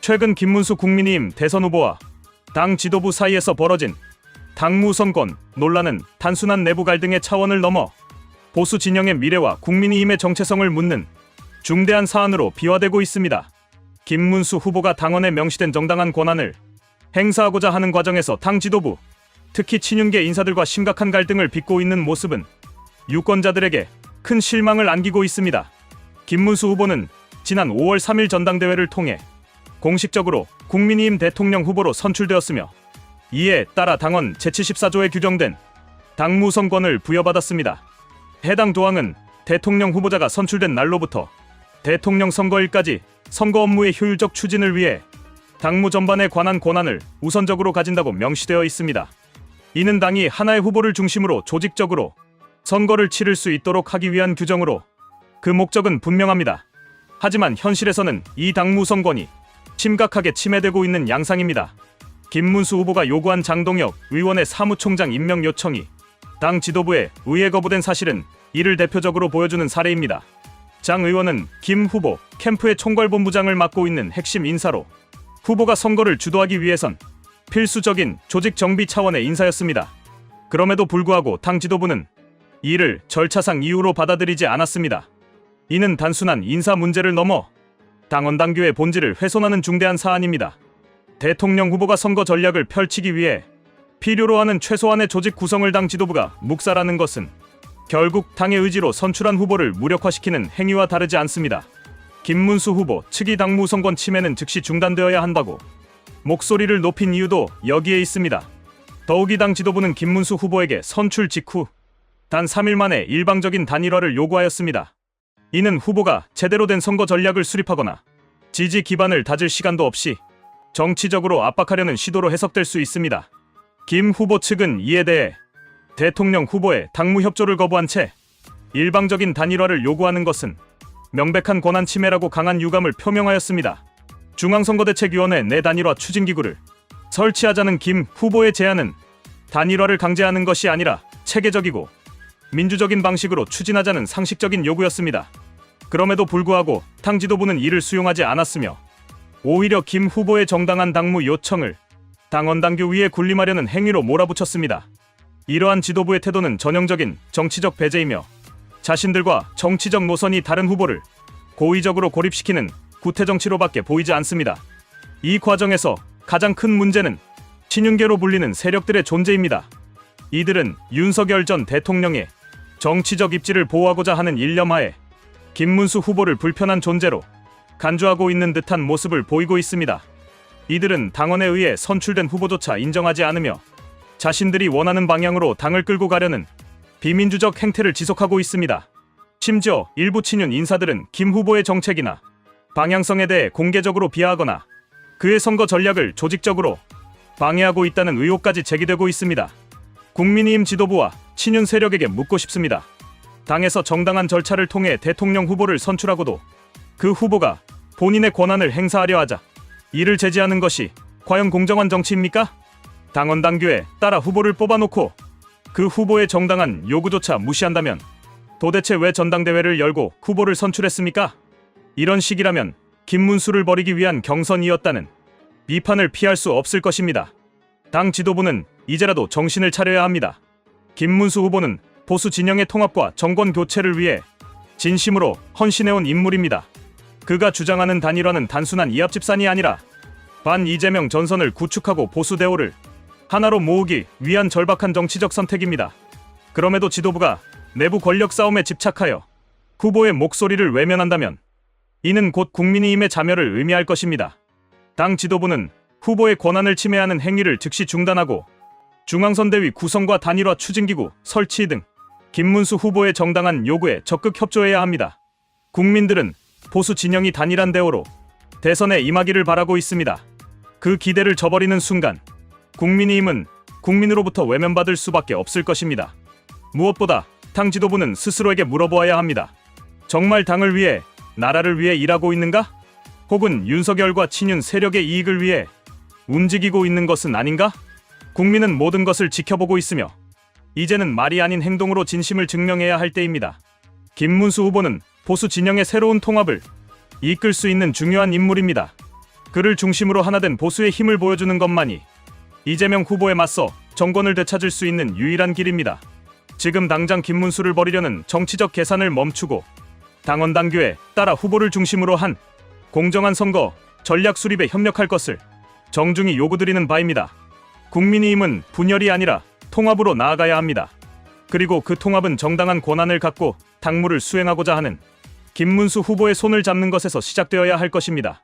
최근 김문수 국민의힘 대선 후보와 당 지도부 사이에서 벌어진 당무 선건 논란은 단순한 내부 갈등의 차원을 넘어 보수 진영의 미래와 국민의힘의 정체성을 묻는 중대한 사안으로 비화되고 있습니다. 김문수 후보가 당원에 명시된 정당한 권한을 행사하고자 하는 과정에서 당 지도부, 특히 친윤계 인사들과 심각한 갈등을 빚고 있는 모습은 유권자들에게 큰 실망을 안기고 있습니다. 김문수 후보는 지난 5월 3일 전당대회를 통해 공식적으로 국민의힘 대통령 후보로 선출되었으며 이에 따라 당원 제74조에 규정된 당무 선권을 부여받았습니다. 해당 조항은 대통령 후보자가 선출된 날로부터 대통령 선거일까지 선거 업무의 효율적 추진을 위해 당무 전반에 관한 권한을 우선적으로 가진다고 명시되어 있습니다. 이는 당이 하나의 후보를 중심으로 조직적으로 선거를 치를 수 있도록 하기 위한 규정으로 그 목적은 분명합니다. 하지만 현실에서는 이 당무 선권이 심각하게 침해되고 있는 양상입니다. 김문수 후보가 요구한 장동혁 의원의 사무총장 임명 요청이 당 지도부에 의회 거부된 사실은 이를 대표적으로 보여주는 사례입니다. 장 의원은 김 후보 캠프의 총괄본부장을 맡고 있는 핵심 인사로 후보가 선거를 주도하기 위해선 필수적인 조직 정비 차원의 인사였습니다. 그럼에도 불구하고 당 지도부는 이를 절차상 이유로 받아들이지 않았습니다. 이는 단순한 인사 문제를 넘어 당원 당규의 본질을 훼손하는 중대한 사안입니다. 대통령 후보가 선거 전략을 펼치기 위해 필요로 하는 최소한의 조직 구성을 당 지도부가 묵살하는 것은 결국 당의 의지로 선출한 후보를 무력화시키는 행위와 다르지 않습니다. 김문수 후보 측이 당무 선권 침해는 즉시 중단되어야 한다고 목소리를 높인 이유도 여기에 있습니다. 더욱이 당 지도부는 김문수 후보에게 선출 직후 단 3일 만에 일방적인 단일화를 요구하였습니다. 이는 후보가 제대로 된 선거 전략을 수립하거나 지지 기반을 다질 시간도 없이 정치적으로 압박하려는 시도로 해석될 수 있습니다. 김 후보 측은 이에 대해 대통령 후보의 당무 협조를 거부한 채 일방적인 단일화를 요구하는 것은 명백한 권한 침해라고 강한 유감을 표명하였습니다. 중앙선거대책위원회 내 단일화 추진기구를 설치하자는 김 후보의 제안은 단일화를 강제하는 것이 아니라 체계적이고 민주적인 방식으로 추진하자는 상식적인 요구였습니다. 그럼에도 불구하고 당 지도부는 이를 수용하지 않았으며 오히려 김 후보의 정당한 당무 요청을 당원 당규 위에 군림하려는 행위로 몰아붙였습니다. 이러한 지도부의 태도는 전형적인 정치적 배제이며 자신들과 정치적 노선이 다른 후보를 고의적으로 고립시키는 구태정치로밖에 보이지 않습니다. 이 과정에서 가장 큰 문제는 친윤계로 불리는 세력들의 존재입니다. 이들은 윤석열 전 대통령의 정치적 입지를 보호하고자 하는 일념하에 김문수 후보를 불편한 존재로 간주하고 있는 듯한 모습을 보이고 있습니다. 이들은 당원에 의해 선출된 후보조차 인정하지 않으며 자신들이 원하는 방향으로 당을 끌고 가려는 비민주적 행태를 지속하고 있습니다. 심지어 일부 친윤 인사들은 김 후보의 정책이나 방향성에 대해 공개적으로 비하하거나 그의 선거 전략을 조직적으로 방해하고 있다는 의혹까지 제기되고 있습니다. 국민의힘 지도부와 친윤 세력에게 묻고 싶습니다. 당에서 정당한 절차를 통해 대통령 후보를 선출하고도 그 후보가 본인의 권한을 행사하려 하자 이를 제지하는 것이 과연 공정한 정치입니까? 당원 당규에 따라 후보를 뽑아놓고 그 후보의 정당한 요구조차 무시한다면 도대체 왜 전당대회를 열고 후보를 선출했습니까? 이런 식이라면 김문수를 버리기 위한 경선이었다는 비판을 피할 수 없을 것입니다. 당 지도부는 이제라도 정신을 차려야 합니다. 김문수 후보는 보수 진영의 통합과 정권 교체를 위해 진심으로 헌신해온 인물입니다. 그가 주장하는 단일화는 단순한 이합집산이 아니라 반 이재명 전선을 구축하고 보수 대오를 하나로 모으기 위한 절박한 정치적 선택입니다. 그럼에도 지도부가 내부 권력 싸움에 집착하여 후보의 목소리를 외면한다면 이는 곧 국민의힘의 자멸을 의미할 것입니다. 당 지도부는 후보의 권한을 침해하는 행위를 즉시 중단하고 중앙선대위 구성과 단일화 추진기구 설치 등 김문수 후보의 정당한 요구에 적극 협조해야 합니다. 국민들은 보수 진영이 단일한 대오로 대선에 임하기를 바라고 있습니다. 그 기대를 저버리는 순간 국민의힘은 국민으로부터 외면받을 수밖에 없을 것입니다. 무엇보다 당 지도부는 스스로에게 물어보아야 합니다. 정말 당을 위해, 나라를 위해 일하고 있는가? 혹은 윤석열과 친윤 세력의 이익을 위해 움직이고 있는 것은 아닌가? 국민은 모든 것을 지켜보고 있으며 이제는 말이 아닌 행동으로 진심을 증명해야 할 때입니다. 김문수 후보는 보수 진영의 새로운 통합을 이끌 수 있는 중요한 인물입니다. 그를 중심으로 하나된 보수의 힘을 보여주는 것만이 이재명 후보에 맞서 정권을 되찾을 수 있는 유일한 길입니다. 지금 당장 김문수를 버리려는 정치적 계산을 멈추고 당원 당규에 따라 후보를 중심으로 한 공정한 선거 전략 수립에 협력할 것을 정중히 요구드리는 바입니다. 국민의힘은 분열이 아니라 통합으로 나아가야 합니다. 그리고 그 통합은 정당한 권한을 갖고 당무를 수행하고자 하는 김문수 후보의 손을 잡는 것에서 시작되어야 할 것입니다.